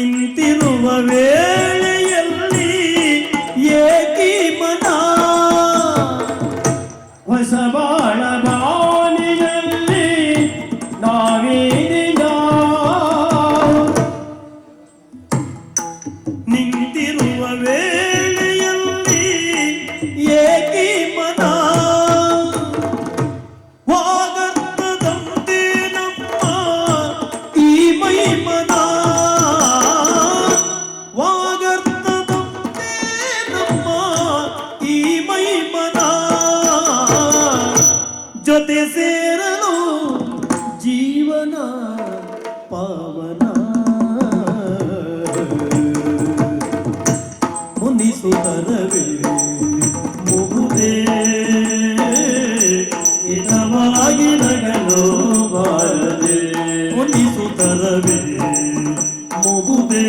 ನಿಂತಿರುವ ವೇಳೆಯಲ್ಲಿ ಏಕಿ ಮನ ಹೊಸ ಬಾಳ ಬಾನಿಯಲ್ಲಿ ನಾವೀನಿನ ನಿಂತಿರುವ ವೇಳೆಯಲ್ಲಿ ಏಕಿ ಮನ ವಾಗರ್ತದಂತೆ ನಮ್ಮ ಈ ಮೈ ಮನ ವಾಗರ್ತದಂತೆ ನಮ್ಮ ಈ ಮೈ ಮನ ಜೊತೆ ಸೇರಲು ಜೀವನ ಪಾವನ ಮುನಿಸುತ್ತರವೇ ಮುಗುದೇ ಹಿತವಾಗಿ ನಗಲು ಬಾರದೆ ಮುನಿಸುತ್ತರವೇ ಮುಗುದೇ